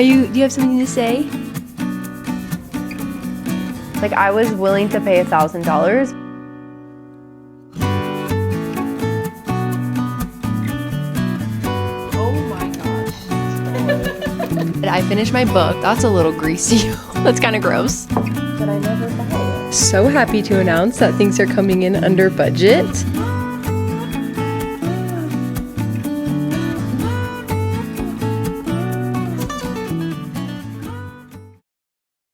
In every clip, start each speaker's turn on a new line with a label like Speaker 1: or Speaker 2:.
Speaker 1: Do you have something to say?
Speaker 2: Like, I was willing to pay $1,000.
Speaker 1: Oh my gosh. I finished my book. That's a little greasy. That's kind of gross.
Speaker 2: But I never buy it.
Speaker 1: So happy to announce that things are coming in under budget.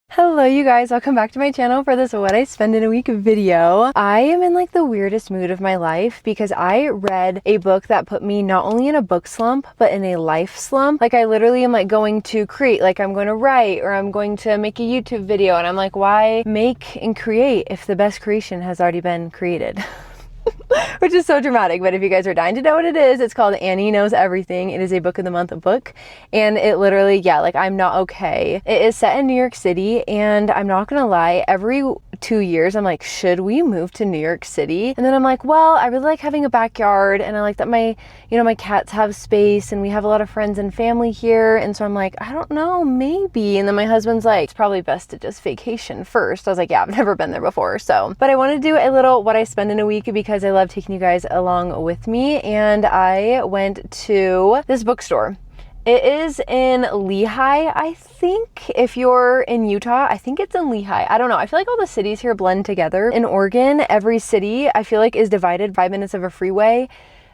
Speaker 1: Hello you guys, welcome back to my channel for this what I spend in a week video. I am in like the weirdest mood of my life because I read a book that put me not only in a book slump but in a life slump. Like, I literally am like going to create, like I'm going to write or I'm going to make a YouTube video, and I'm like, why make and create if the best creation has already been created? Which is so dramatic, but if you guys are dying to know what it is, it's called Annie Knows Everything. It is a book of the month book, and it literally, yeah, like, I'm not okay. It is set in New York City, and I'm not gonna lie, every 2 years I'm like, should we move to New York City? And then I'm like, well, I really like having a backyard, and I like that my cats have space, and we have a lot of friends and family here, and so I'm like, I don't know, maybe. And then my husband's like, it's probably best to just vacation first. I was like, yeah, I've never been there before. So, but I want to do a little what I spend in a week because I love taking you guys along with me, and I went to this bookstore. It is in Lehigh, I think. If you're in Utah, I think it's in Lehigh. I don't know. I feel like all the cities here blend together. In Oregon, every city, I feel like, is divided 5 minutes of a freeway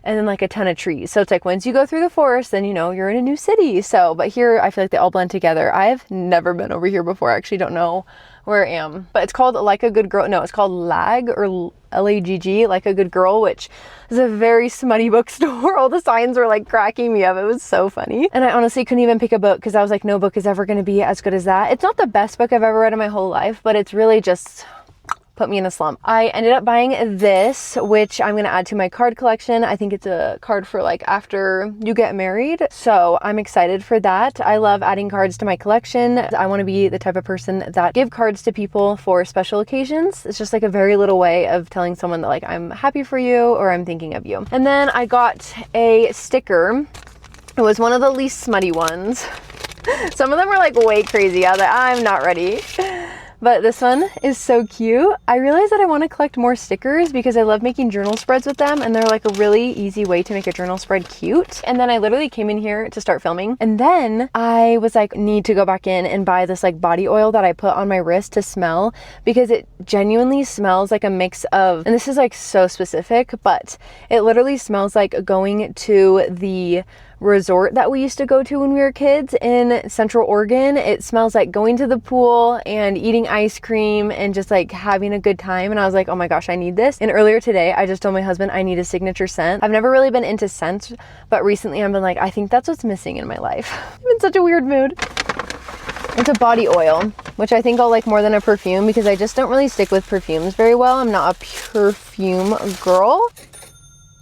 Speaker 1: and then like a ton of trees. So it's like once you go through the forest, then you know you're in a new city. So, but here I feel like they all blend together. I've never been over here before. I actually don't know where I am. But it's called Like a Good Girl. No, it's called LAG or LAGG, Like a Good Girl, which is a very smutty bookstore. All the signs were like cracking me up. It was so funny. And I honestly couldn't even pick a book because I was like, no book is ever going to be as good as that. It's not the best book I've ever read in my whole life, but it's really just put me in a slump. I ended up buying this, which I'm going to add to my card collection. I think it's a card for like after you get married. So I'm excited for that. I love adding cards to my collection. I want to be the type of person that give cards to people for special occasions. It's just like a very little way of telling someone that like I'm happy for you or I'm thinking of you. And then I got a sticker. It was one of the least smutty ones. Some of them were like way crazy. I was like, I'm not ready. But this one is so cute. I realized that I want to collect more stickers because I love making journal spreads with them, and they're like a really easy way to make a journal spread cute. And then I literally came in here to start filming, and then I was like, need to go back in and buy this like body oil that I put on my wrist to smell, because it genuinely smells like a mix of, and this is like so specific, but it literally smells like going to the resort that we used to go to when we were kids in Central Oregon. It smells like going to the pool and eating ice cream and just like having a good time. And I was like, oh my gosh, I need this. And earlier today, I just told my husband I need a signature scent. I've never really been into scents, but recently I've been like, I think that's what's missing in my life. I'm in such a weird mood. It's a body oil, which I think I'll like more than a perfume because I just don't really stick with perfumes very well. I'm not a perfume girl.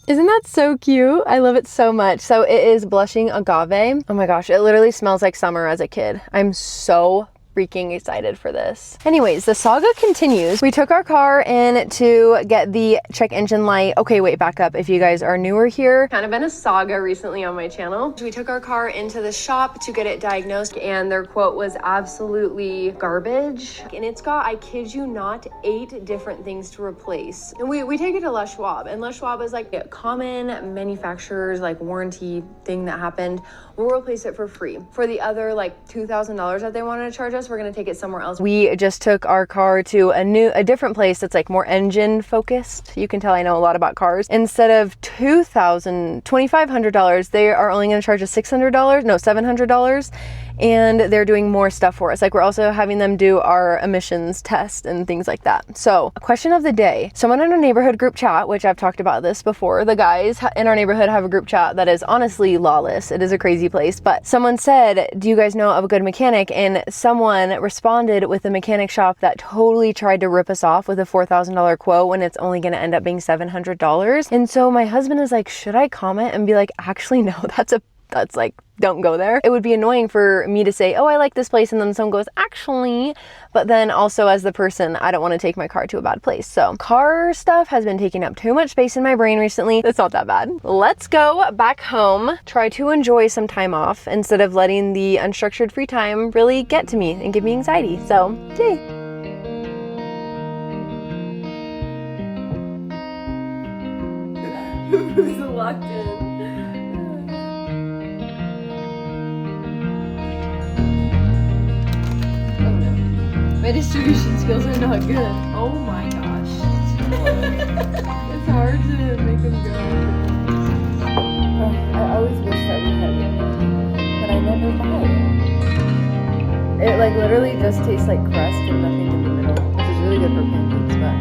Speaker 1: Isn't that so cute? I love it so much. So it is Blushing Agave. Oh my gosh, it literally smells like summer as a kid. I'm so freaking excited for this. Anyways, the saga continues. We took our car in to get the check engine light. Okay, wait, back up. If you guys are newer here, kind of been a saga recently on my channel. We took our car into the shop to get it diagnosed, and their quote was absolutely garbage. And it's got, I kid you not, 8 different things to replace. And we take it to Les Schwab, and Les Schwab is like a common manufacturer's like warranty thing that happened. We'll replace it for free. For the other like $2,000 that they wanted to charge us, we're gonna take it somewhere else. We just took our car to a different place that's like more engine focused. You can tell I know a lot about cars. Instead of $2,500, they are only gonna charge us $700, and they're doing more stuff for us. Like, we're also having them do our emissions test and things like that. So, question of the day. Someone in our neighborhood group chat, which I've talked about this before, the guys in our neighborhood have a group chat that is honestly lawless. It is a crazy place, but someone said, do you guys know of a good mechanic? And someone responded with a mechanic shop that totally tried to rip us off with a $4,000 quote when it's only gonna end up being $700. And so my husband is like, should I comment and be like, actually no, that's a that's like, don't go there. It would be annoying for me to say, oh, I like this place, and then someone goes, actually, but then also as the person, I don't want to take my car to a bad place. So car stuff has been taking up too much space in my brain recently. It's not that bad. Let's go back home, try to enjoy some time off instead of letting the unstructured free time really get to me and give me anxiety. So, yay. Who's locked in? My distribution skills are not good.
Speaker 2: Oh my gosh.
Speaker 1: It's hard to make them go.
Speaker 2: I always wish that we had it, but I never buy it. It like literally just tastes like crust and nothing in the middle, which is really good for pancakes, but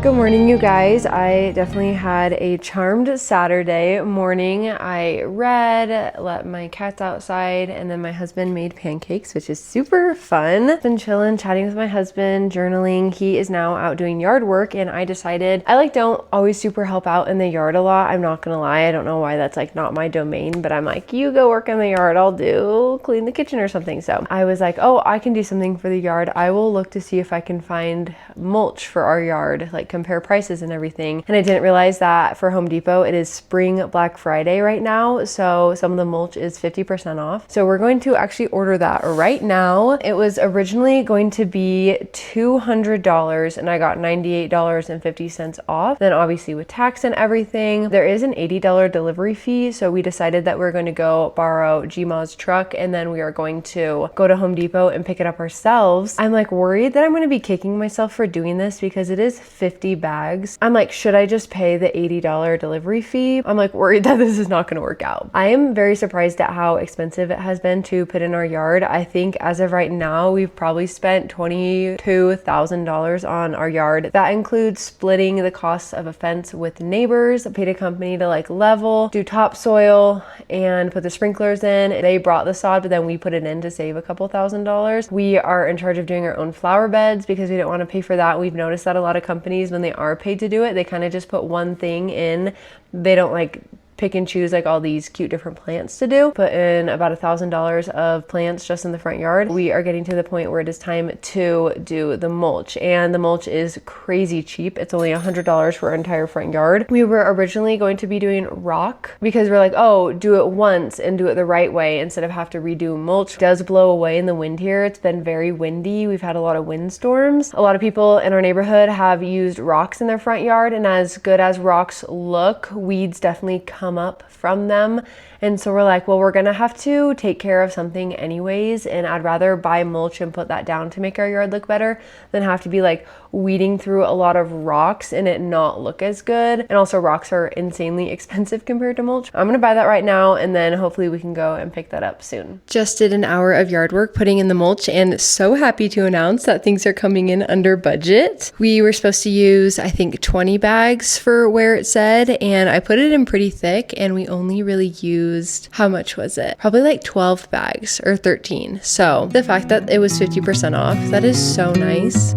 Speaker 1: Good morning, you guys. I definitely had a charmed Saturday morning. I read, let my cats outside, and then my husband made pancakes, which is super fun. Been chilling, chatting with my husband, journaling. He is now out doing yard work, and I decided I like don't always super help out in the yard a lot. I'm not gonna lie. I don't know why that's like not my domain, but I'm like, you go work in the yard, I'll do clean the kitchen or something. So I was like, oh, I can do something for the yard. I will look to see if I can find mulch for our yard, like compare prices and everything. And I didn't realize that for Home Depot, it is spring Black Friday right now. So some of the mulch is 50% off. So we're going to actually order that right now. It was originally going to be $200 and I got $98.50 off. Then obviously with tax and everything, there is an $80 delivery fee. So we decided that we're going to go borrow Gma's truck and then we are going to go to Home Depot and pick it up ourselves. I'm like worried that I'm going to be kicking myself for doing this because it is 50 bags. I'm like, should I just pay the $80 delivery fee? I'm like worried that this is not going to work out. I am very surprised at how expensive it has been to put in our yard. I think as of right now, we've probably spent $22,000 on our yard. That includes splitting the costs of a fence with neighbors, paid a company to like level, do topsoil, and put the sprinklers in. They brought the sod, but then we put it in to save a couple $1,000s. We are in charge of doing our own flower beds because we didn't want to pay for that. We've noticed that a lot of companies, when they are paid to do it, they kind of just put one thing in. They don't like pick and choose like all these cute different plants to do. Put in about $1,000 of plants just in the front yard. We are getting to the point where it is time to do the mulch, and the mulch is crazy cheap. It's only $100 for our entire front yard. We were originally going to be doing rock because we're like, oh, do it once and do it the right way instead of have to redo mulch. It does blow away in the wind here. It's been very windy. We've had a lot of windstorms. A lot of people in our neighborhood have used rocks in their front yard, and as good as rocks look, weeds definitely come up from them. And so we're like, well, we're gonna have to take care of something anyways, and I'd rather buy mulch and put that down to make our yard look better than have to be like weeding through a lot of rocks and it not look as good. And also rocks are insanely expensive compared to mulch. I'm gonna buy that right now, and then hopefully we can go and pick that up soon. Just did an hour of yard work putting in the mulch, and so happy to announce that things are coming in under budget. We were supposed to use, I think, 20 bags for where it said, and I put it in pretty thick, and we only really used, how much was it? Probably like 12 bags or 13. So the fact that it was 50% off, that is so nice.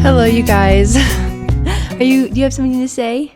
Speaker 1: Hello, you guys. Do you have something to say?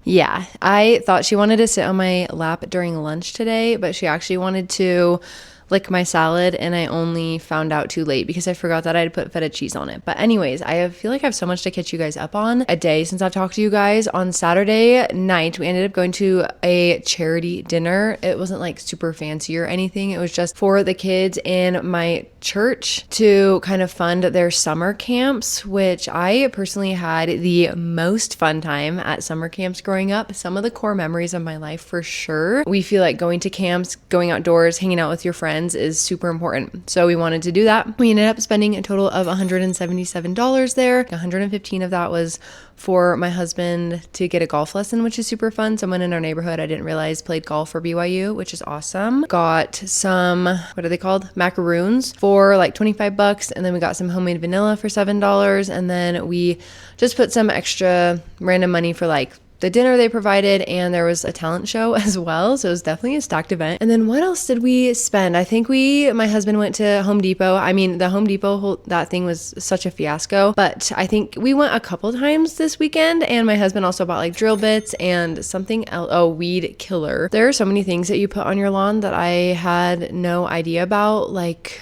Speaker 1: Yeah, I thought she wanted to sit on my lap during lunch today, but she actually wanted to lick my salad, and I only found out too late because I forgot that I had put feta cheese on it. But anyways, I feel like I have so much to catch you guys up on. A day since I've talked to you guys. On Saturday night, we ended up going to a charity dinner. It wasn't like super fancy or anything. It was just for the kids in my church to kind of fund their summer camps, which I personally had the most fun time at summer camps growing up. Some of the core memories of my life for sure. We feel like going to camps, going outdoors, hanging out with your friends is super important. So we wanted to do that. We ended up spending a total of $177 there. 115 of that was for my husband to get a golf lesson, which is super fun. Someone in our neighborhood, I didn't realize, played golf for BYU, which is awesome. Got some, what are they called? Macaroons for like $25. And then we got some homemade vanilla for $7. And then we just put some extra random money for like the dinner they provided, and there was a talent show as well. So it was definitely a stacked event. And then what else did we spend? I think my husband went to Home Depot. I mean, the Home Depot, that thing was such a fiasco, but I think we went a couple times this weekend, and my husband also bought like drill bits and something else. Oh, weed killer. There are so many things that you put on your lawn that I had no idea about, like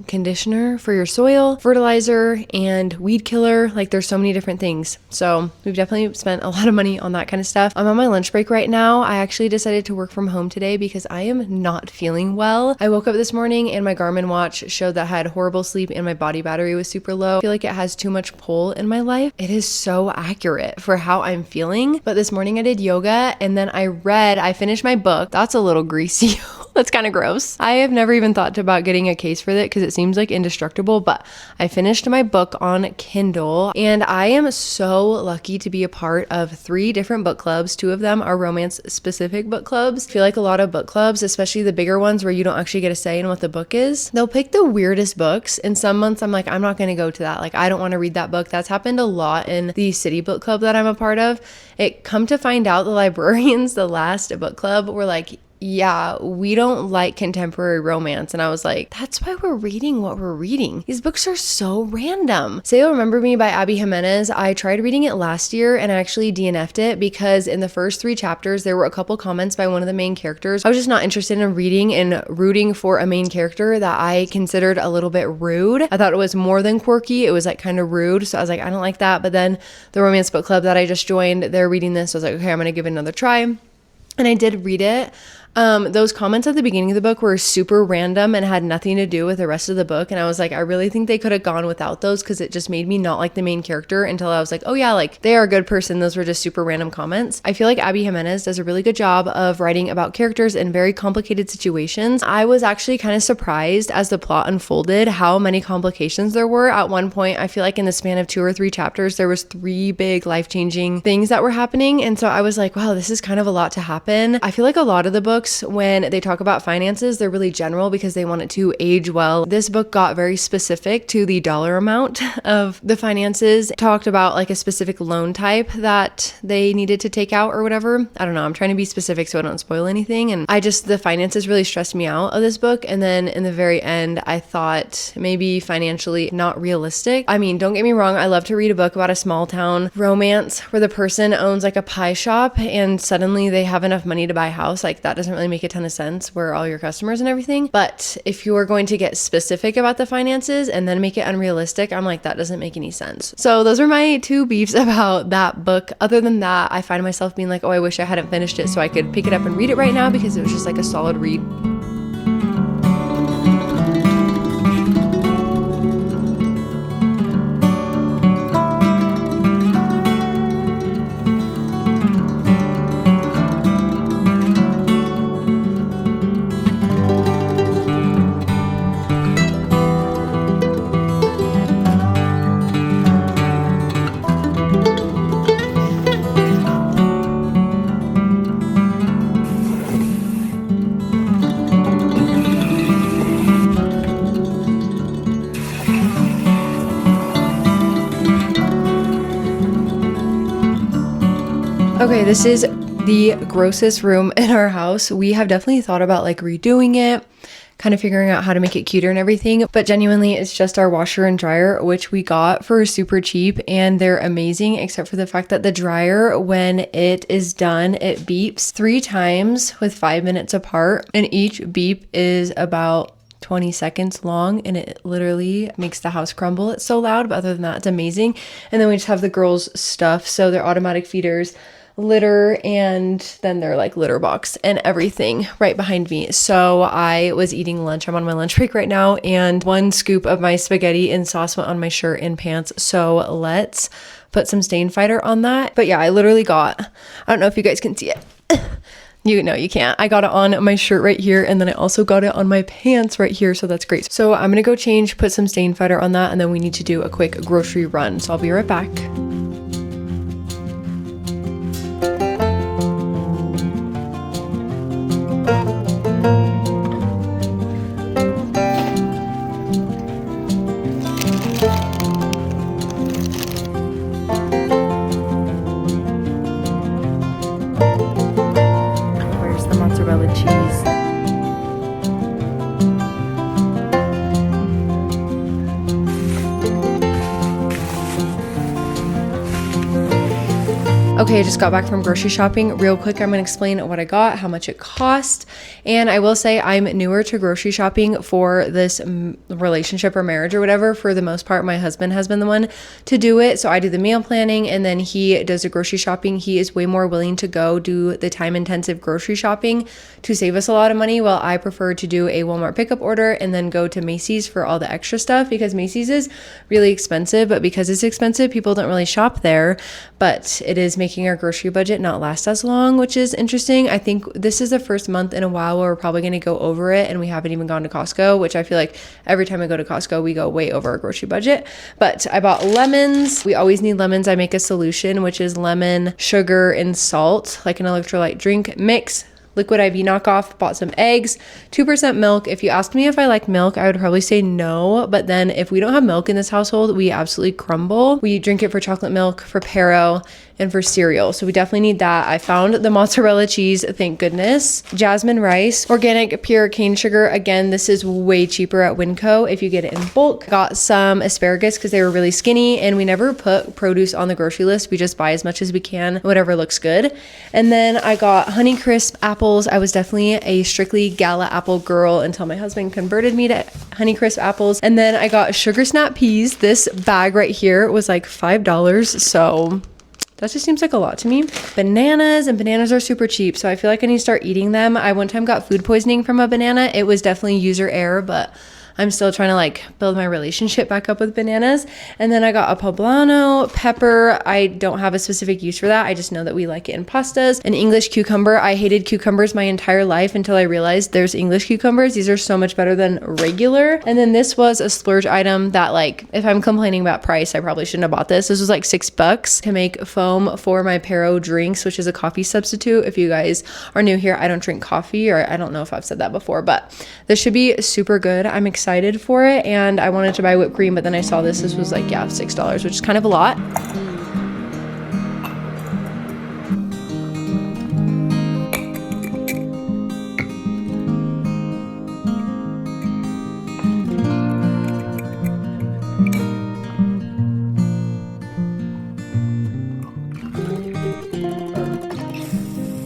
Speaker 1: conditioner for your soil, fertilizer, and weed killer. Like there's so many different things. So we've definitely spent a lot of money on that kind of stuff. I'm on my lunch break right now. I actually decided to work from home today because I am not feeling well. I woke up this morning and my Garmin watch showed that I had horrible sleep and my body battery was super low. I feel like it has too much pull in my life. It is so accurate for how I'm feeling. But this morning I did yoga and then I finished my book. That's a little greasy. That's kind of gross. I have never even thought about getting a case for it because it seems like indestructible, but I finished my book on Kindle and I am so lucky to be a part of 3 different book clubs. 2 of them are romance specific book clubs. I feel like a lot of book clubs, especially the bigger ones where you don't actually get a say in what the book is, they'll pick the weirdest books. And some months I'm like, I'm not going to go to that. Like, I don't want to read that book. That's happened a lot in the city book club that I'm a part of. It come to find out the librarians, the last book club, were like, yeah, we don't like contemporary romance. And I was like, that's why we're reading what we're reading. These books are so random. Say You'll Remember Me by Abby Jimenez. I tried reading it last year and I actually DNF'd it because in the first 3 chapters, there were a couple comments by one of the main characters. I was just not interested in reading and rooting for a main character that I considered a little bit rude. I thought it was more than quirky. It was like kind of rude. So I was like, I don't like that. But then the romance book club that I just joined, they're reading this. So I was like, okay, I'm going to give it another try. And I did read it. Those comments at the beginning of the book were super random and had nothing to do with the rest of the book. And I was like, I really think they could have gone without those because it just made me not like the main character until I was like, oh yeah, like they are a good person. Those were just super random comments. I feel like Abby Jimenez does a really good job of writing about characters in very complicated situations. I was actually kind of surprised as the plot unfolded how many complications there were. At one point, I feel like in the span of 2 or 3 chapters, there was 3 big life-changing things that were happening. And so I was like, wow, this is kind of a lot to happen. I feel like a lot of the books, when they talk about finances, they're really general because they want it to age well. This book got very specific to the dollar amount of the finances, talked about like a specific loan type that they needed to take out or whatever. I don't know. I'm trying to be specific so I don't spoil anything. And the finances really stressed me out of this book. And then in the very end, I thought maybe financially not realistic. I mean, don't get me wrong. I love to read a book about a small town romance where the person owns like a pie shop and suddenly they have enough money to buy a house. Like that doesn't really make a ton of sense where all your customers and everything. But if you are going to get specific about the finances and then make it unrealistic, I'm like, that doesn't make any sense. So those are my 2 beefs about that book. Other than that, I find myself being like, oh, I wish I hadn't finished it so I could pick it up and read it right now because it was just like a solid read. Okay, this is the grossest room in our house. We have definitely thought about like redoing it, kind of figuring out how to make it cuter and everything, but genuinely it's just our washer and dryer, which we got for super cheap, and they're amazing except for the fact that the dryer, when it is done, it beeps 3 times with 5 minutes apart, and each beep is about 20 seconds long, and it literally makes the house crumble. It's so loud, but other than that, it's amazing. And then we just have the girls' stuff, so they're automatic feeders, litter, and then they're like litter box and everything right behind me. So I was eating lunch. I'm on my lunch break right now, and 1 scoop of my spaghetti and sauce went on my shirt and pants. So let's put some stain fighter on that. But yeah, I literally got, I don't know if you guys can see it. You know, you can't. I got it on my shirt right here, and then I also got it on my pants right here, so that's great. So I'm gonna go change, put some stain fighter on that, and then we need to do a quick grocery run. So I'll be right back. Okay, I just got back from grocery shopping. Real quick, I'm gonna explain what I got, how much it cost. And I will say I'm newer to grocery shopping for this relationship or marriage or whatever. For the most part, my husband has been the one to do it. So I do the meal planning and then he does the grocery shopping. He is way more willing to go do the time intensive grocery shopping to save us a lot of money, while I prefer to do a Walmart pickup order and then go to Macy's for all the extra stuff, because Macy's is really expensive, but because it's expensive, people don't really shop there. But it is making our grocery budget not last as long, which is interesting. I think this is the first month in a while where we're probably going to go over it, and we haven't even gone to Costco, which I feel like every time I go to Costco, we go way over our grocery budget. But I bought lemons. We always need lemons. I make a solution, which is lemon, sugar, and salt, like an electrolyte drink mix. Liquid IV knockoff. Bought some eggs, 2% milk. If you asked me if I like milk, I would probably say no. But then if we don't have milk in this household, we absolutely crumble. We drink it for chocolate milk, for Pero, and for cereal. So we definitely need that. I found the mozzarella cheese, thank goodness. Jasmine rice, organic pure cane sugar. Again, this is way cheaper at Winco if you get it in bulk. Got some asparagus because they were really skinny, and we never put produce on the grocery list. We just buy as much as we can, whatever looks good. And then I got Honeycrisp apples. I was definitely a strictly Gala apple girl until my husband converted me to Honeycrisp apples. And then I got Sugar Snap peas. This bag right here was like $5. So that just seems like a lot to me. Bananas, and bananas are super cheap, so I feel like I need to start eating them. I one time got food poisoning from a banana. It was definitely user error, but I'm still trying to like build my relationship back up with bananas. And then I got a poblano pepper. I don't have a specific use for that. I just know that we like it in pastas. An English cucumber. I hated cucumbers my entire life until I realized there's English cucumbers. These are so much better than regular. And then this was a splurge item that, like, if I'm complaining about price, I probably shouldn't have bought this. This was like $6 to make foam for my Pero drinks, which is a coffee substitute. If you guys are new here, I don't drink coffee, or I don't know if I've said that before, but this should be super good. I'm excited for it, and I wanted to buy whipped cream, but then I saw this was like, yeah, $6, which is kind of a lot.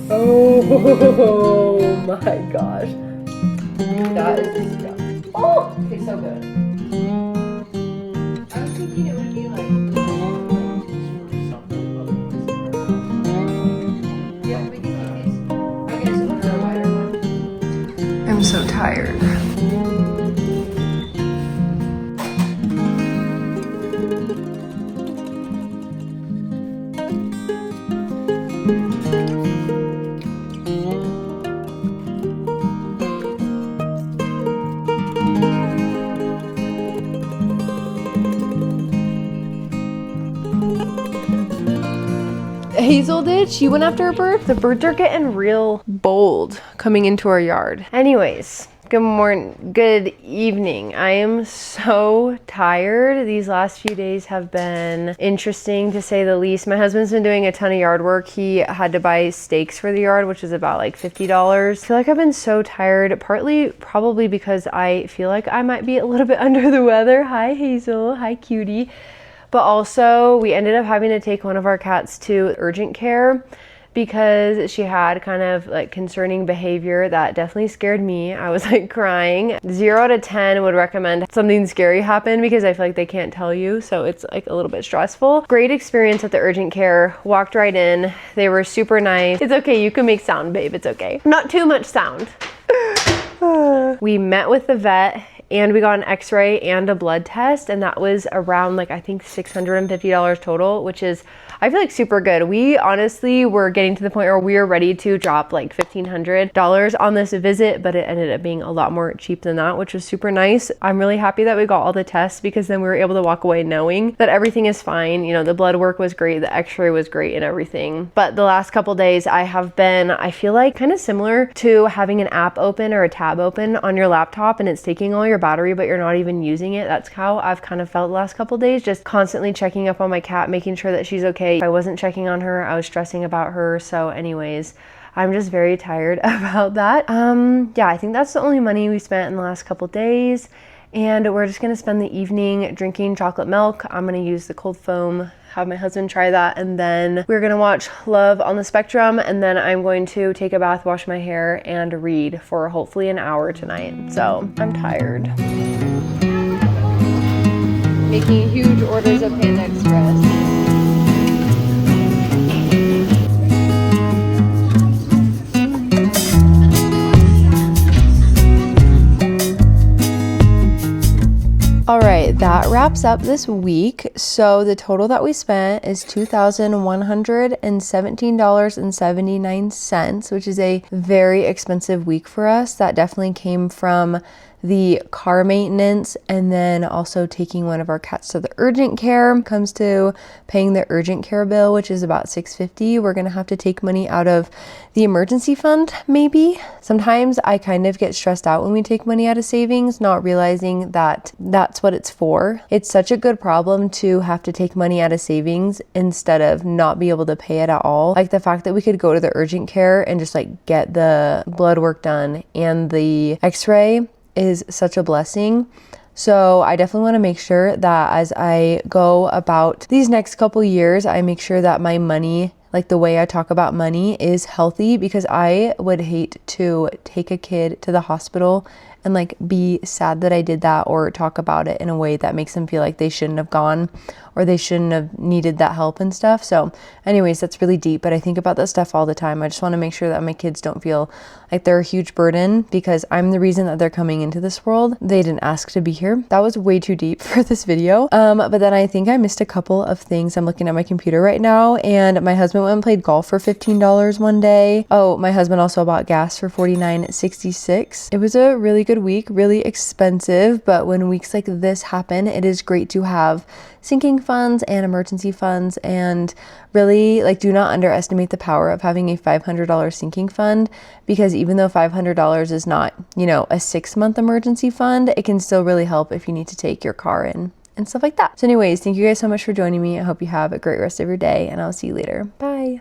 Speaker 1: Oh my gosh, that is disgusting. Oh, it's so good. I was thinking it would be like, yeah, we can eat these. I guess order a wider one. I'm so tired. Hazel did. She went after her bird. The birds are getting real bold coming into our yard. Anyways, good morning, good evening. I am so tired. These last few days have been interesting to say the least. My husband's been doing a ton of yard work. He had to buy stakes for the yard, which is about like $50. I feel like I've been so tired, partly probably because I feel like I might be a little bit under the weather. Hi Hazel, hi cutie. But also we ended up having to take one of our cats to urgent care because she had kind of like concerning behavior that definitely scared me. I was like crying. 0 out of 10 would recommend something scary happen because I feel like they can't tell you. So it's like a little bit stressful. Great experience at the urgent care. Walked right in. They were super nice. It's okay. You can make sound, babe. It's okay. Not too much sound. We met with the vet and we got an x-ray and a blood test, and that was around like I think $650 total, which is I feel like super good. We honestly were getting to the point where we were ready to drop like $1,500 on this visit, but it ended up being a lot more cheap than that, which was super nice. I'm really happy that we got all the tests because then we were able to walk away knowing that everything is fine. You know, the blood work was great, the x-ray was great and everything. But the last couple days I have been, I feel like kind of similar to having an app open or a tab open on your laptop and it's taking all your battery, but you're not even using it. That's how I've kind of felt the last couple days, just constantly checking up on my cat, making sure that she's okay. If I wasn't checking on her, I was stressing about her. So anyways, I'm just very tired about that. Yeah, I think that's the only money we spent in the last couple days. and we're just gonna spend the evening drinking chocolate milk. I'm gonna use the cold foam, have my husband try that, and then we're gonna watch Love on the Spectrum, and then I'm going to take a bath, wash my hair, and read for hopefully an hour tonight. So I'm tired.
Speaker 2: Making huge orders of Panda Express.
Speaker 1: All right, that wraps up this week. So the total that we spent is $2,117.79, which is a very expensive week for us. That definitely came from the car maintenance and then also taking one of our cats to the urgent care. Comes to paying the urgent care bill, which is about $650. We're gonna have to take money out of the emergency fund, maybe. Sometimes I kind of get stressed out when we take money out of savings, not realizing that that's what it's for. It's such a good problem to have to take money out of savings instead of not be able to pay it at all. Like the fact that we could go to the urgent care and just like get the blood work done and the x-ray is such a blessing. So I definitely want to make sure that as I go about these next couple years, I make sure that my money, like the way I talk about money, is healthy, because I would hate to take a kid to the hospital and like be sad that I did that, or talk about it in a way that makes them feel like they shouldn't have gone or they shouldn't have needed that help and stuff. So anyways, that's really deep, but I think about that stuff all the time. I just want to make sure that my kids don't feel like they're a huge burden, because I'm the reason that they're coming into this world. They didn't ask to be here. That was way too deep for this video. But then I think I missed a couple of things. I'm looking at my computer right now, and my husband went and played golf for $15 one day. Oh, my husband also bought gas for $49.66. It was a really good week, really expensive, but when weeks like this happen, it is great to have sinking funds and emergency funds. And really, like, do not underestimate the power of having a $500 sinking fund, because even though $500 is not, you know, a 6-month emergency fund, it can still really help if you need to take your car in and stuff like that. So anyways, thank you guys so much for joining me. I hope you have a great rest of your day, and I'll see you later. Bye.